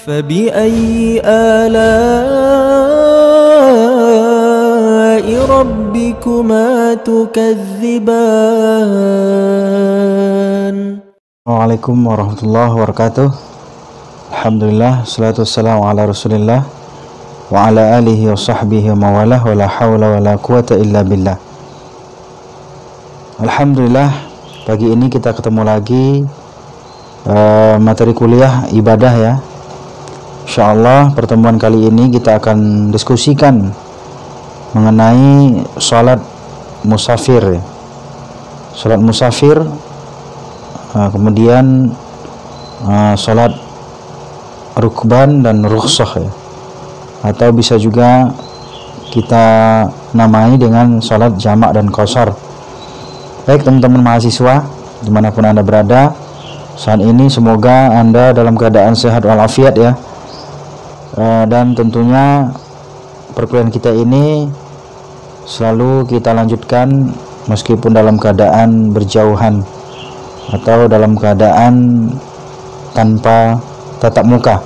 فبأي آلاء ربكما تكذبان. Waalaikumsalam warahmatullahi wabarakatuh. Alhamdulillah, salatu wassalamu ala rasulillah wa ala alihi wa sahbihi wa mawalah, wa la hawla wa la quwata illa billah. Alhamdulillah, pagi ini kita ketemu lagi materi kuliah ibadah ya. Insyaallah pertemuan kali ini kita akan diskusikan mengenai sholat musafir. Sholat musafir, kemudian sholat rukban dan rukhsah ya, atau bisa juga kita namai dengan sholat jamak dan qashar. Baik teman-teman mahasiswa dimanapun anda berada saat ini, semoga anda dalam keadaan sehat walafiat ya, dan tentunya perkuliahan kita ini selalu kita lanjutkan meskipun dalam keadaan berjauhan atau dalam keadaan tanpa tatap muka.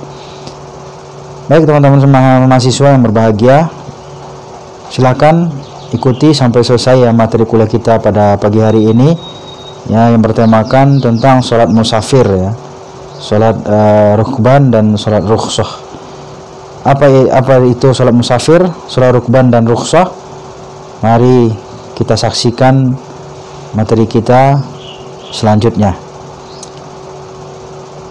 Baik teman-teman mahasiswa yang berbahagia, silakan ikuti sampai selesai ya materi kuliah kita pada pagi hari ini ya, yang bertemakan tentang sholat musafir ya, sholat rukban dan sholat rukhsah. Apa itu sholat musafir, sholat rukban dan rukhsah? Mari kita saksikan materi kita selanjutnya.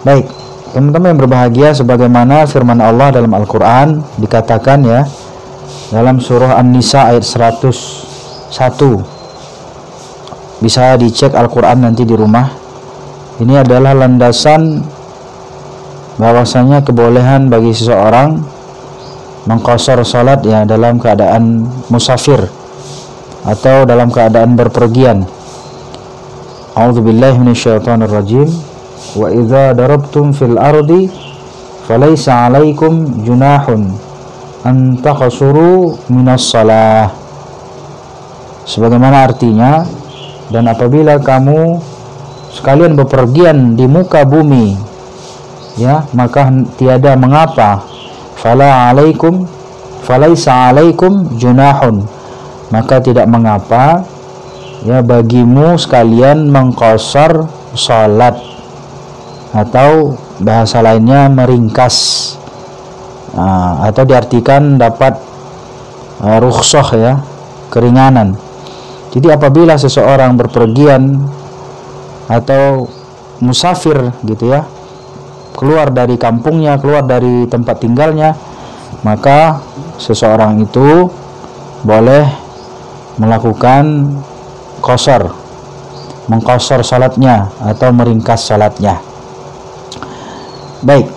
Baik teman-teman yang berbahagia, sebagaimana firman Allah dalam Al-Quran dikatakan ya, dalam surah An-Nisa ayat 101, bisa dicek Al-Quran nanti di rumah. Ini adalah landasan bahwasanya kebolehan bagi seseorang mengqashar salat ya dalam keadaan musafir atau dalam keadaan berpergian. A'udzubillahi minasyaitonirrajim. Wa idza darabtum fil ardi falaysa 'alaikum junahun an taqsuru minas shalah. Sebagaimana artinya, dan apabila kamu sekalian bepergian di muka bumi ya, maka tiada mengapa, falaysa 'alaikum junahun, maka tidak mengapa ya bagimu sekalian mengqashar salat, atau bahasa lainnya meringkas, atau diartikan dapat rukhsah ya, keringanan. Jadi apabila seseorang berpergian atau musafir gitu ya, keluar dari kampungnya, keluar dari tempat tinggalnya, maka seseorang itu boleh melakukan qashar, mengqashar salatnya atau meringkas salatnya. Baik,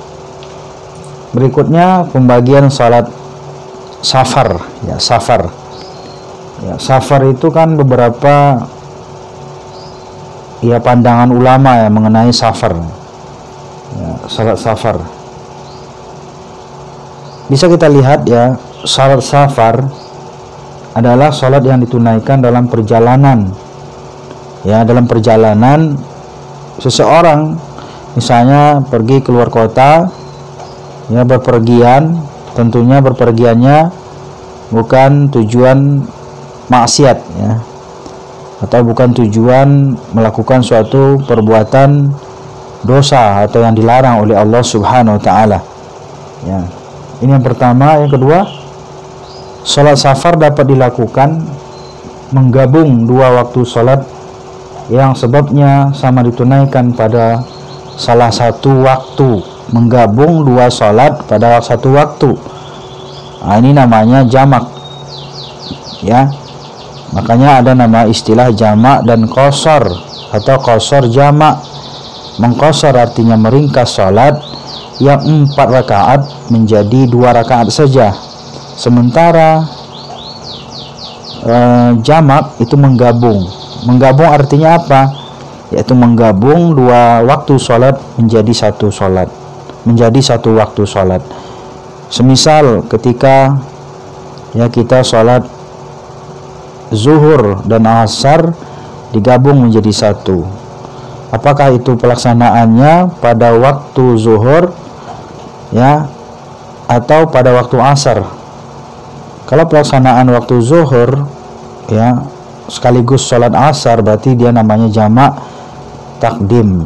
berikutnya pembagian salat safar ya. Safar itu kan beberapa ya pandangan ulama ya mengenai safar ya, salat safar. Bisa kita lihat ya, salat safar adalah salat yang ditunaikan dalam perjalanan ya. Dalam perjalanan seseorang misalnya pergi keluar kota ya, berpergian, tentunya berpergiannya bukan tujuan maksiat ya, atau bukan tujuan melakukan suatu perbuatan dosa atau yang dilarang oleh Allah Subhanahu wa taala ya. Ini yang pertama. Yang kedua, salat safar dapat dilakukan menggabung dua waktu salat yang sebabnya sama ditunaikan pada salah satu waktu, menggabung dua salat pada satu waktu. Ini namanya jamak ya. Makanya ada nama istilah jamak dan qashar atau qashar jamak. Mengqashar artinya meringkas salat yang 4 rakaat menjadi 2 rakaat saja, sementara jamak itu menggabung. Menggabung artinya apa? Yaitu menggabung dua waktu salat menjadi satu salat, menjadi satu waktu salat. Semisal ketika ya kita salat zuhur dan asar digabung menjadi satu. Apakah itu pelaksanaannya pada waktu zuhur ya, atau pada waktu asar. Kalau pelaksanaan waktu zuhur, ya, sekaligus sholat asar, berarti dia namanya jamak takdim.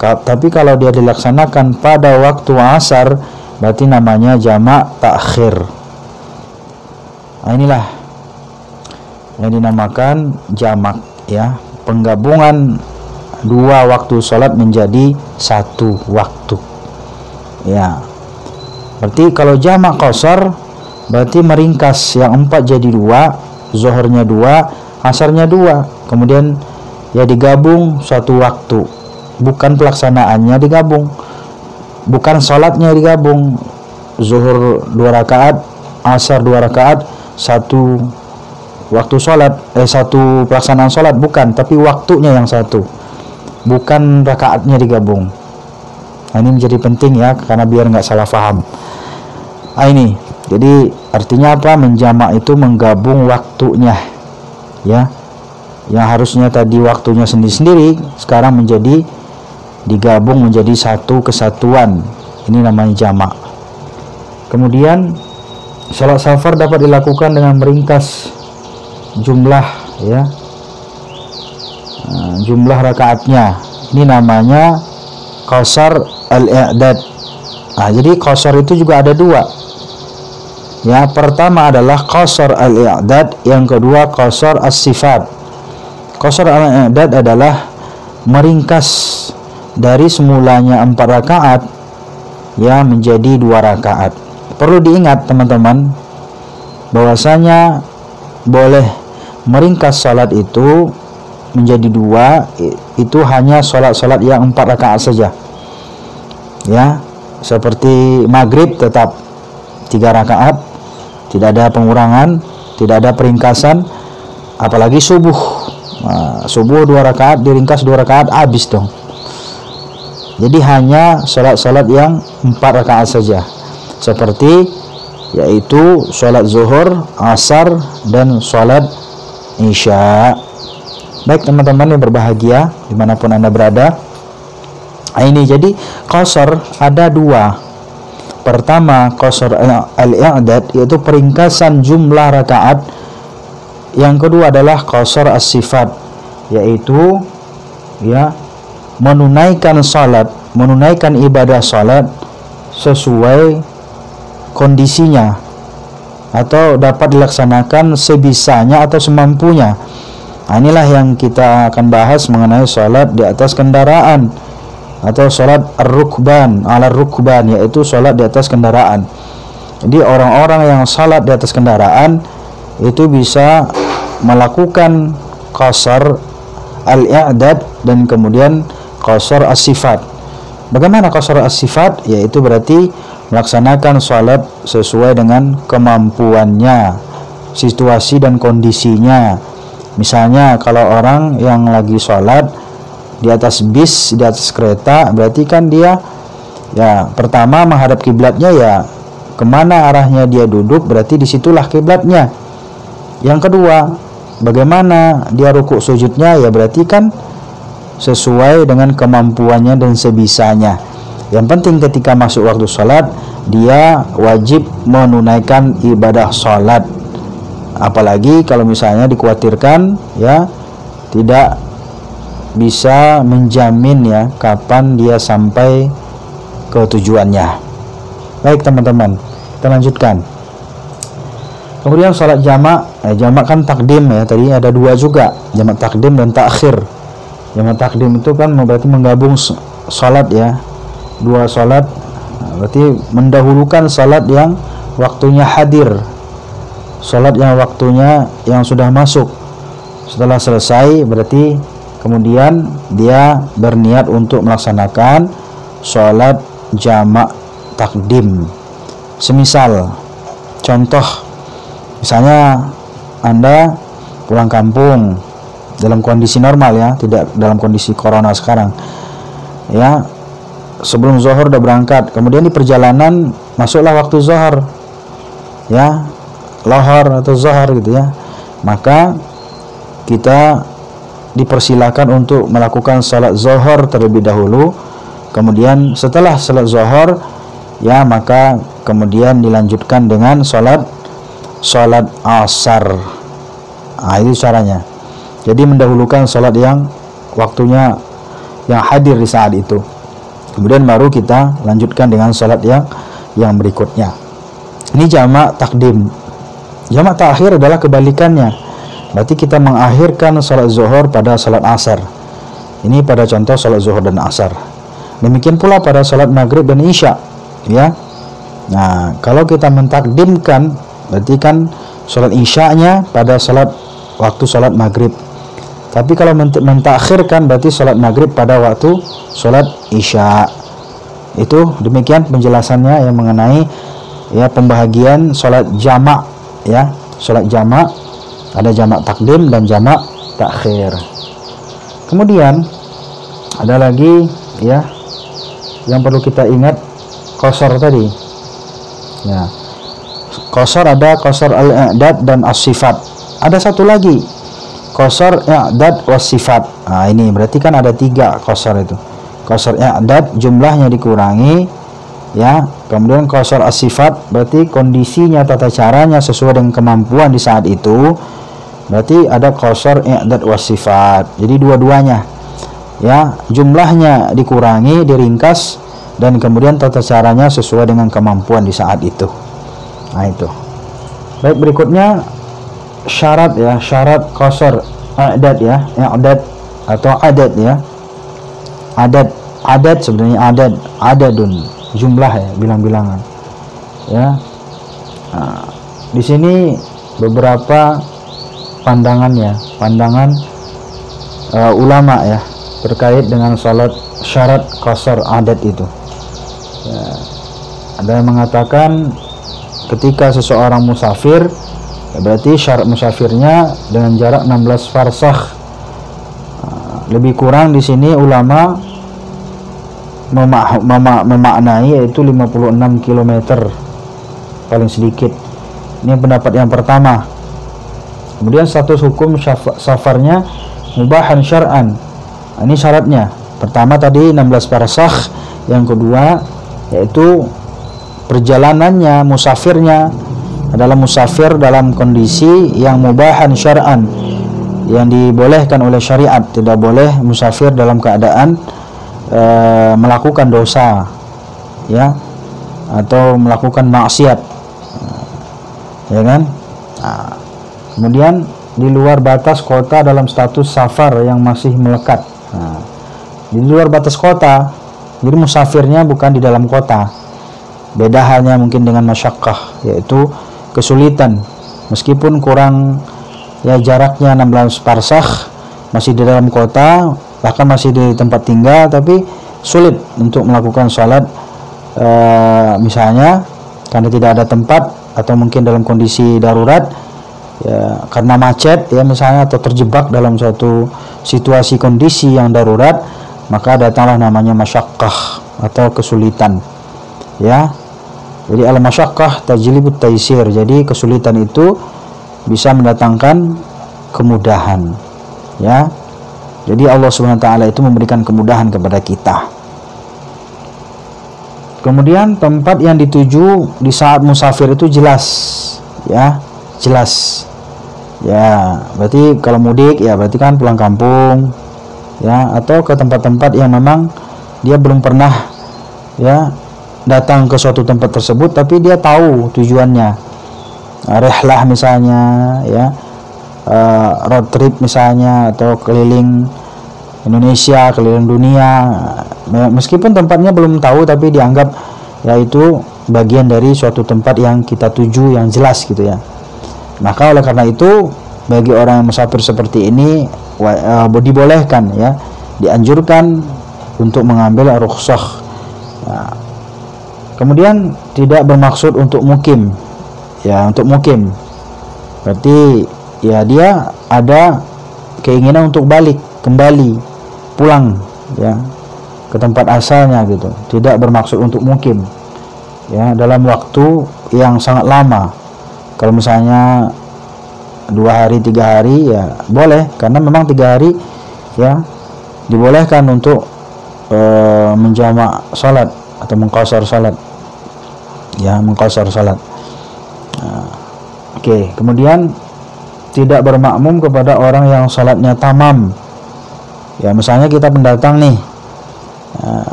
Tapi kalau dia dilaksanakan pada waktu asar, berarti namanya jamak takhir. Nah, inilah yang dinamakan jamak, ya, penggabungan dua waktu sholat menjadi satu waktu, ya. Berarti kalau jamak qasar berarti meringkas yang 4 jadi 2, zuhurnya 2, asarnya 2, kemudian ya digabung satu waktu, bukan pelaksanaannya digabung, bukan sholatnya digabung, zuhur 2 rakaat, asar 2 rakaat, satu waktu sholat, satu pelaksanaan sholat, bukan, tapi waktunya yang satu, bukan rakaatnya digabung. Nah, ini menjadi penting ya, karena biar nggak salah paham. Nah, ini jadi artinya apa? Menjamak itu menggabung waktunya, ya, yang harusnya tadi waktunya sendiri-sendiri sekarang menjadi digabung menjadi satu kesatuan. Ini namanya jamak. Kemudian sholat safar dapat dilakukan dengan meringkas jumlah, ya, jumlah rakaatnya. Ini namanya qasar al-i'dad. Nah, jadi qasar itu juga ada 2. Ya, pertama adalah qasar al-i'dad, yang kedua qasar as-sifat. Qasar al-i'dad adalah meringkas dari semulanya 4 rakaat ya menjadi 2 rakaat. Perlu diingat teman-teman bahwasanya boleh meringkas salat itu menjadi 2 itu hanya salat-salat yang 4 rakaat saja. Ya, seperti maghrib tetap 3 rakaat, tidak ada pengurangan, tidak ada peringkasan. Apalagi subuh, nah, subuh 2 rakaat diringkas 2 rakaat, habis dong. Jadi hanya salat-salat yang 4 rakaat saja, seperti yaitu salat zuhur, asar, dan salat isya. Baik teman-teman yang berbahagia dimanapun anda berada, ini jadi qasar ada 2. Pertama qasar al-i'dad, yaitu peringkasan jumlah rakaat. Yang kedua adalah qasar as-sifat, yaitu ya menunaikan salat, menunaikan ibadah salat sesuai kondisinya, atau dapat dilaksanakan sebisanya atau semampunya. Nah, inilah yang kita akan bahas mengenai salat di atas kendaraan, atau salat ar-rukban, ala rukban, yaitu salat di atas kendaraan. Jadi orang-orang yang salat di atas kendaraan itu bisa melakukan qasar al-i'dad dan kemudian qasar as-sifat. Bagaimana qasar as-sifat? Yaitu berarti melaksanakan salat sesuai dengan kemampuannya, situasi dan kondisinya. Misalnya kalau orang yang lagi salat di atas bis, di atas kereta, berarti kan dia ya pertama menghadap kiblatnya, ya kemana arahnya dia duduk, berarti disitulah kiblatnya. Yang kedua, bagaimana dia rukuk sujudnya, ya berarti kan sesuai dengan kemampuannya dan sebisanya. Yang penting ketika masuk waktu sholat, dia wajib menunaikan ibadah sholat. Apalagi kalau misalnya dikhawatirkan ya tidak bisa menjamin ya kapan dia sampai ke tujuannya. Baik teman-teman, kita lanjutkan. Kemudian salat jamak, jamak kan takdim ya, tadi ada 2 juga, jamak takdim dan takhir. Jamak takdim itu kan berarti menggabung salat ya, 2 salat, berarti mendahulukan salat yang waktunya hadir, salat yang waktunya yang sudah masuk. Setelah selesai berarti kemudian dia berniat untuk melaksanakan sholat jamak takdim. Semisal contoh, misalnya anda pulang kampung dalam kondisi normal ya, tidak dalam kondisi corona sekarang ya, sebelum zuhur udah berangkat, kemudian di perjalanan masuklah waktu zuhur ya, lohor atau zuhur gitu ya, maka kita dipersilakan untuk melakukan salat zuhur terlebih dahulu. Kemudian setelah salat zuhur ya, maka kemudian dilanjutkan dengan sholat asar. Nah, itu caranya. Jadi mendahulukan sholat yang waktunya yang hadir di saat itu, kemudian baru kita lanjutkan dengan sholat yang berikutnya. Ini jamak takdim. Jamak takhir adalah kebalikannya. Berarti kita mengakhirkan sholat zuhur pada sholat asar. Ini pada contoh sholat zuhur dan asar. Demikian pula pada sholat maghrib dan isya, ya. Nah, kalau kita mentakdimkan, berarti kan sholat isyanya pada waktu sholat maghrib. Tapi kalau mentakhirkan, berarti sholat maghrib pada waktu sholat isya. Itu demikian penjelasannya yang mengenai ya pembahagian sholat jamak, ya. Sholat jamak ada jamak takdim dan jamak takhir. Kemudian ada lagi ya yang perlu kita ingat, qasar tadi. Ya. Qasar ada qasar al-i'dad dan as-sifat. Ada satu lagi, qasar i'dad was sifat. Nah, ini berarti kan ada 3 qasar itu. Qasar i'dad jumlahnya dikurangi, ya. Kemudian qasar as-sifat berarti kondisinya, tata caranya sesuai dengan kemampuan di saat itu. Berarti ada qasar i'dad was sifat. Jadi dua-duanya, ya, jumlahnya dikurangi, diringkas, dan kemudian tata caranya sesuai dengan kemampuan di saat itu. Nah, itu. Baik, berikutnya syarat, ya, syarat qasar i'dad, ya, i'dad atau adad, ya. Adad sebenarnya adadun, jumlah, ya, bilang-bilangan, ya. Nah, di sini beberapa pandangan ulama, ya, terkait dengan syarat qasar adad itu. Ya, ada yang mengatakan ketika seseorang musafir, ya, berarti syarat musafirnya dengan jarak 16 farsakh. Lebih kurang di sini ulama memaknai yaitu 56 km paling sedikit. Ini pendapat yang pertama. Kemudian status hukum safarnya mubahan syar'an. Ini syaratnya. Pertama tadi 16 farsakh, yang kedua yaitu perjalanannya, musafirnya adalah musafir dalam kondisi yang mubahan syar'an, yang dibolehkan oleh syariat. Tidak boleh musafir dalam keadaan melakukan dosa, ya, atau melakukan maksiat, ya kan. Nah, kemudian di luar batas kota dalam status safar yang masih melekat. Nah, di luar batas kota, jadi musafirnya bukan di dalam kota. Beda halnya mungkin dengan masyaqqah, yaitu kesulitan, meskipun kurang, ya, jaraknya 16 farsakh, masih di dalam kota, bahkan masih di tempat tinggal, tapi sulit untuk melakukan sholat, misalnya karena tidak ada tempat, atau mungkin dalam kondisi darurat, ya, karena macet, ya, misalnya, atau terjebak dalam suatu situasi kondisi yang darurat, maka datanglah namanya masyaqqah atau kesulitan, ya. Jadi al-masyaqqah tajlibut taisir. Jadi kesulitan itu bisa mendatangkan kemudahan, ya. Jadi Allah Subhanahu wa taala itu memberikan kemudahan kepada kita. Kemudian tempat yang dituju di saat musafir itu jelas, ya, jelas. Ya, berarti kalau mudik, ya, berarti kan pulang kampung, ya, atau ke tempat-tempat yang memang dia belum pernah, ya, datang ke suatu tempat tersebut, tapi dia tahu tujuannya. Rihlah misalnya, ya, road trip misalnya, atau keliling Indonesia, keliling dunia, meskipun tempatnya belum tahu, tapi dianggap yaitu bagian dari suatu tempat yang kita tuju yang jelas, gitu, ya. Maka oleh karena itu bagi orang yang musafir seperti ini dibolehkan, ya, dianjurkan untuk mengambil rukhsah. Nah, kemudian tidak bermaksud untuk mukim, ya, untuk mukim berarti, ya, dia ada keinginan untuk kembali pulang, ya, ke tempat asalnya, gitu. Tidak bermaksud untuk mukim, ya, dalam waktu yang sangat lama. Kalau misalnya 2 hari 3 hari, ya, boleh, karena memang 3 hari, ya, dibolehkan untuk menjamak salat atau mengqasar salat. ya, mengqasar salat. Oke, kemudian tidak bermakmum kepada orang yang salatnya tamam. Ya, misalnya kita pendatang nih,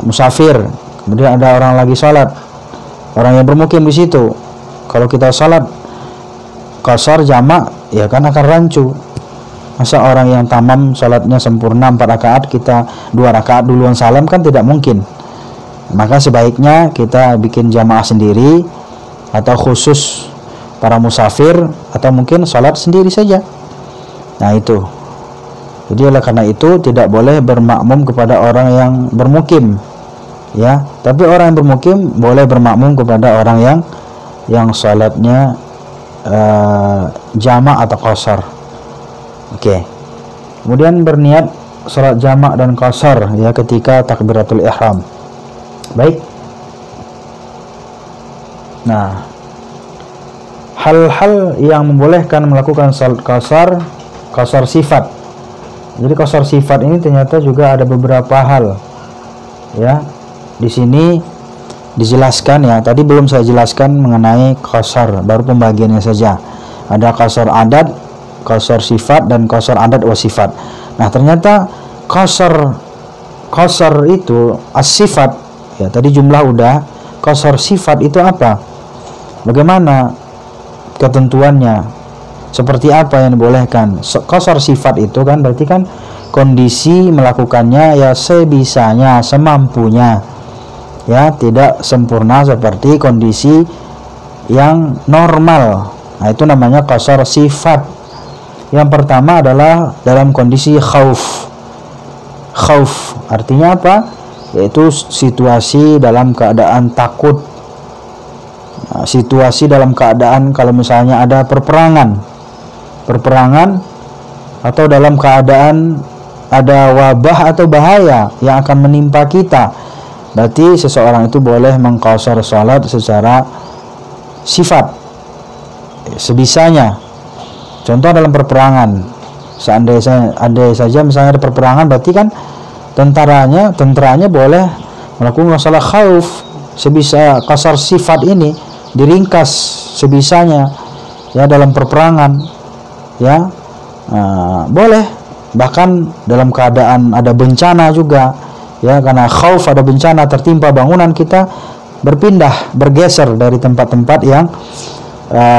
musafir, kemudian ada orang lagi salat, orang yang bermukim di situ. Kalau kita salat qasar jamak, ya kan akan rancu. Masa orang yang tamam salatnya sempurna 4 rakaat, kita 2 rakaat duluan salam, kan tidak mungkin. Maka sebaiknya kita bikin jamaah sendiri, atau khusus para musafir, atau mungkin salat sendiri saja. Nah itu. Jadi oleh karena itu tidak boleh bermakmum kepada orang yang bermukim, ya. Tapi orang yang bermukim boleh bermakmum kepada orang yang salatnya jamak atau qasar. Oke. Kemudian berniat salat jamak dan qasar, ya, ketika takbiratul ihram. Baik. Nah, hal-hal yang membolehkan melakukan salat qasar sifat. Jadi qasar sifat ini ternyata juga ada beberapa hal, ya. Di sini dijelaskan, ya. Tadi belum saya jelaskan mengenai qasar, baru pembagiannya saja. Ada qasar adat, qasar sifat, dan qasar adat wa sifat. Nah, ternyata qasar itu as-sifat, ya. Tadi jumlah udah. Qasar sifat itu apa? Bagaimana ketentuannya? Seperti apa yang dibolehkan? Qasar sifat itu kan berarti kan kondisi melakukannya ya sebisanya, semampunya, ya, tidak sempurna seperti kondisi yang normal. Nah, itu namanya qasar sifat. Yang pertama adalah dalam kondisi khauf. Khauf artinya apa? Yaitu situasi dalam keadaan takut. Nah, situasi dalam keadaan kalau misalnya ada perperangan, atau dalam keadaan ada wabah atau bahaya yang akan menimpa kita, berarti seseorang itu boleh mengqasar salat secara sifat, sebisanya. Contoh dalam perperangan, seandainya saja misalnya ada perperangan, berarti kan tentaranya boleh melakukan masalah khauf, sebisa qasar sifat ini diringkas sebisanya, ya, dalam perperangan, ya. Boleh. Bahkan dalam keadaan ada bencana juga, ya, karena khauf ada bencana tertimpa bangunan, kita bergeser dari tempat-tempat yang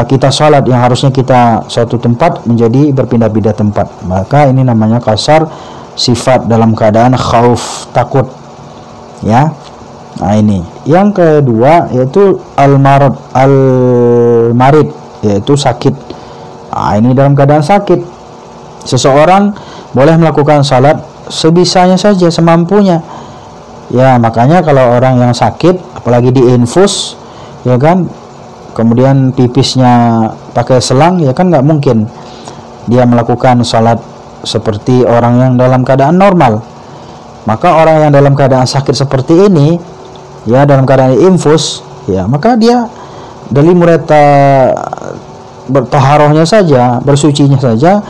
kita sholat, yang harusnya kita suatu tempat menjadi berpindah-pindah tempat. Maka ini namanya qasar sifat dalam keadaan khauf, takut, ya. Nah, ini yang kedua yaitu al-marid, yaitu sakit. Nah, ini dalam keadaan sakit, seseorang boleh melakukan salat sebisanya saja, semampunya, ya. Makanya kalau orang yang sakit, apalagi diinfus, ya kan, kemudian pipisnya pakai selang, ya kan, nggak mungkin dia melakukan salat seperti orang yang dalam keadaan normal. Maka orang yang dalam keadaan sakit seperti ini, ya, dalam keadaan infus, ya, maka dia dari mureta bertaharohnya saja, bersucinya saja,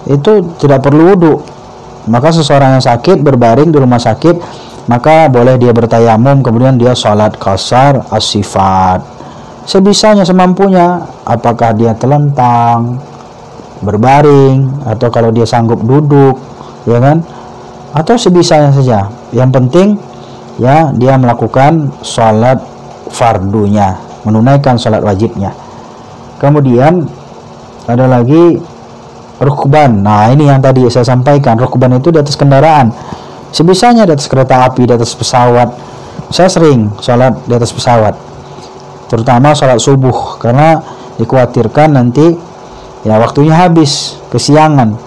itu tidak perlu wudu. Maka seseorang yang sakit berbaring di rumah sakit, maka boleh dia bertayamum, kemudian dia salat qasar as-sifat sebisanya, semampunya. Apakah dia telentang, berbaring, atau kalau dia sanggup duduk, ya kan, atau sebisanya saja. Yang penting, ya, dia melakukan salat fardunya, menunaikan salat wajibnya. Kemudian ada lagi rukban. Nah, ini yang tadi saya sampaikan, rukban itu di atas kendaraan, sebisanya, di atas kereta api, di atas pesawat. Saya sering salat di atas pesawat, terutama salat subuh, karena dikhawatirkan nanti, ya, waktunya habis, kesiangan.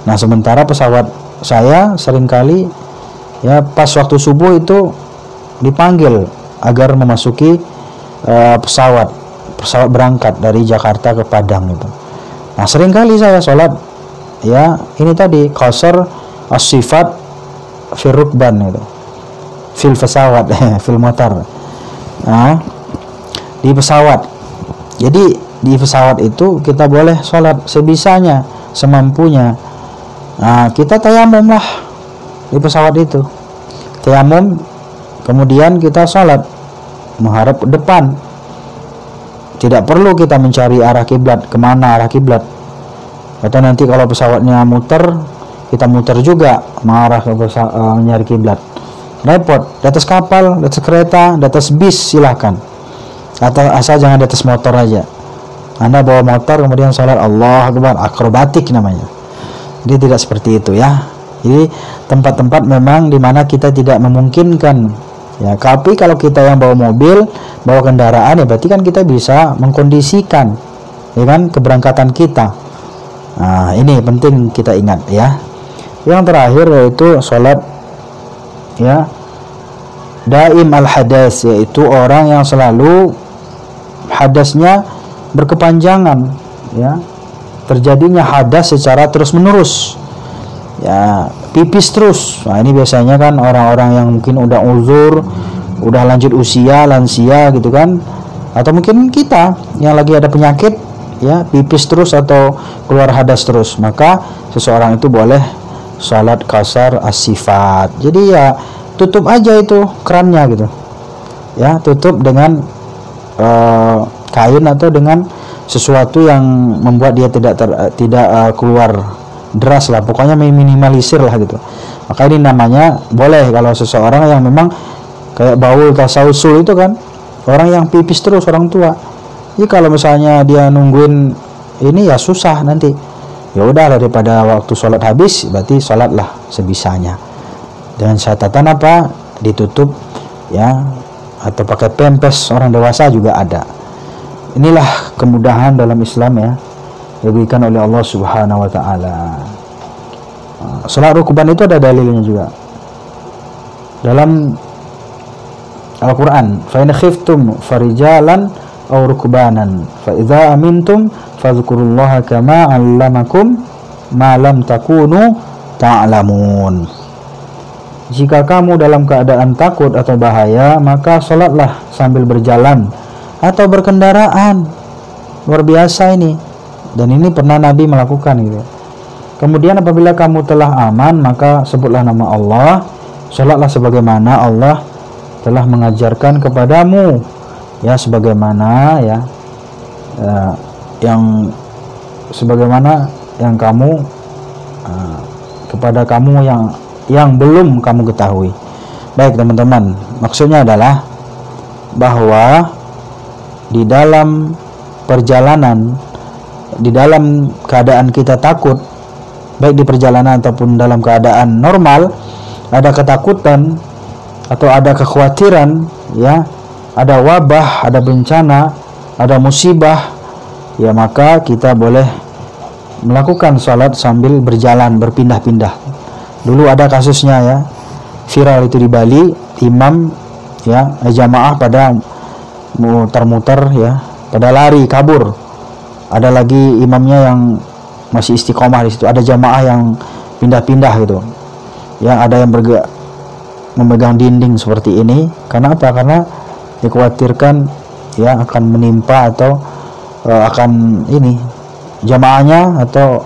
Nah, sementara pesawat saya seringkali, ya, pas waktu subuh itu dipanggil agar memasuki pesawat berangkat dari Jakarta ke Padang itu. Nah, seringkali saya sholat, ya, ini tadi qasar as-sifat fil rukban itu, fil pesawat, fil motor. Nah, di pesawat. Jadi di pesawat itu kita boleh sholat sebisanya, semampunya. Nah, kita tayamum lah di pesawat itu, tayamum, kemudian kita sholat menghadap ke depan. tidak perlu kita mencari arah kiblat, kemana arah kiblat. Atau nanti kalau pesawatnya muter, kita muter juga mengarah ke mencari kiblat. Repot. Di atas kapal, di atas kereta, di atas bis silahkan. Atau asal jangan di atas motor aja. Anda bawa motor kemudian sholat Allah Akbar, akrobatik namanya. Jadi tidak seperti itu ya. Jadi tempat-tempat memang dimana kita tidak memungkinkan ya. Tapi kalau kita yang bawa mobil, bawa kendaraan, ya berarti kan kita bisa mengkondisikan ya kan keberangkatan kita. Nah, ini penting kita ingat ya. Yang terakhir yaitu sholat ya daim al-hadas, yaitu orang yang selalu hadasnya berkepanjangan ya, terjadinya hadas secara terus menerus ya, pipis terus. Nah, ini biasanya kan orang-orang yang mungkin udah uzur, udah lanjut usia, lansia gitu kan, atau mungkin kita yang lagi ada penyakit ya, pipis terus atau keluar hadas terus, maka seseorang itu boleh salat qasar as-sifat. Jadi ya tutup aja itu kerannya gitu ya, tutup dengan kain atau dengan sesuatu yang membuat dia tidak keluar deras lah, pokoknya minimalisir lah gitu. Maka ini namanya boleh kalau seseorang yang memang kayak baul tasawsul itu kan, orang yang pipis terus, orang tua. Jadi kalau misalnya dia nungguin ini ya susah nanti. Ya udah, daripada waktu sholat habis, berarti sholatlah sebisanya. Dengan catatan apa? Ditutup ya, atau pakai pempes, orang dewasa juga ada. Inilah kemudahan dalam Islam ya, diberikan oleh Allah Subhanahu wa taala. Salat rukban itu ada dalilnya juga. Dalam Al-Qur'an, fa in khiftum farijalan aw rukbanan fa idza amintum fadhkurullaha kama 'allamakum ma lam takunu ta'lamun. Jika kamu dalam keadaan takut atau bahaya, maka salatlah sambil berjalan atau berkendaraan. Luar biasa ini. Dan ini pernah Nabi melakukan gitu. Kemudian apabila kamu telah aman, maka sebutlah nama Allah, salatlah sebagaimana Allah telah mengajarkan kepadamu ya, sebagaimana ya, yang sebagaimana yang kamu kepada kamu yang belum kamu ketahui. Baik teman-teman, maksudnya adalah bahwa di dalam perjalanan, di dalam keadaan kita takut, baik di perjalanan ataupun dalam keadaan normal, ada ketakutan atau ada kekhawatiran ya, ada wabah, ada bencana, ada musibah ya, maka kita boleh melakukan sholat sambil berjalan, berpindah-pindah. Dulu ada kasusnya ya, viral itu di Bali, imam ya jamaah pada muter-muter ya, pada lari kabur. Ada lagi imamnya yang masih istiqomah di situ, ada jamaah yang pindah-pindah gitu. Yang ada yang memegang dinding seperti ini. Karena apa? Karena dikhawatirkan ya akan menimpa atau akan ini jamaahnya atau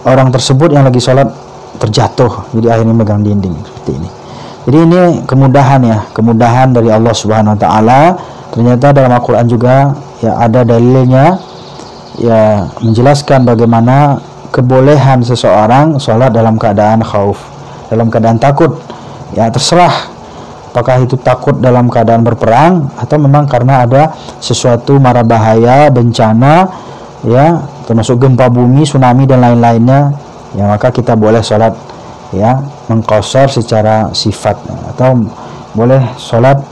orang tersebut yang lagi sholat terjatuh, jadi akhirnya megang dinding seperti ini. Jadi ini kemudahan ya, kemudahan dari Allah Subhanahu wa taala. Ternyata dalam Al-Qur'an juga ya ada dalilnya ya, menjelaskan bagaimana kebolehan seseorang sholat dalam keadaan khauf, dalam keadaan takut. Ya terserah apakah itu takut dalam keadaan berperang atau memang karena ada sesuatu mara bahaya, bencana ya, termasuk gempa bumi, tsunami dan lain-lainnya. Ya maka kita boleh sholat ya mengqashar secara sifat, atau boleh sholat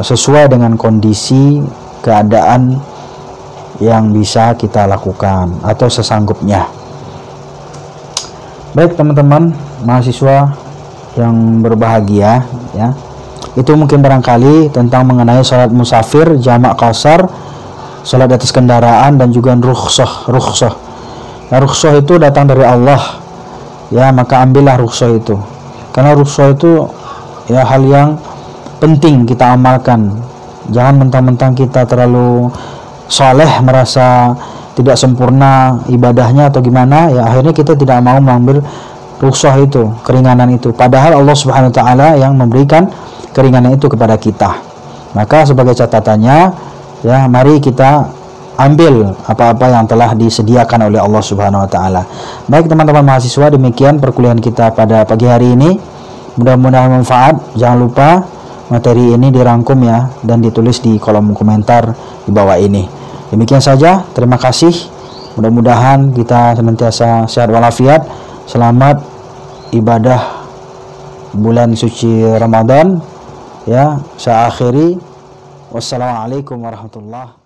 sesuai dengan kondisi keadaan yang bisa kita lakukan atau sesanggupnya. Baik teman-teman mahasiswa yang berbahagia ya, itu mungkin barangkali tentang mengenai sholat musafir, jamak qashar, sholat di atas kendaraan, dan juga rukhsah. Nah, rukhsah itu datang dari Allah ya, maka ambillah rukhsah itu, karena rukhsah itu ya hal yang penting kita amalkan. Jangan mentang-mentang kita terlalu soleh, merasa tidak sempurna ibadahnya atau gimana ya, akhirnya kita tidak mau mengambil rukhsah itu, keringanan itu, padahal Allah Subhanahu wa taala yang memberikan keringanan itu kepada kita. Maka sebagai catatannya Ya, mari kita ambil apa-apa yang telah disediakan oleh Allah Subhanahu wa taala. Baik teman-teman mahasiswa, demikian perkuliahan kita pada pagi hari ini. Mudah-mudahan manfaat. Jangan lupa materi ini dirangkum ya dan ditulis di kolom komentar di bawah ini. Demikian saja, terima kasih. Mudah-mudahan kita senantiasa sehat walafiat. Selamat ibadah bulan suci Ramadan. Ya, saya akhiri. Wassalamualaikum warahmatullahi wabarakatuh.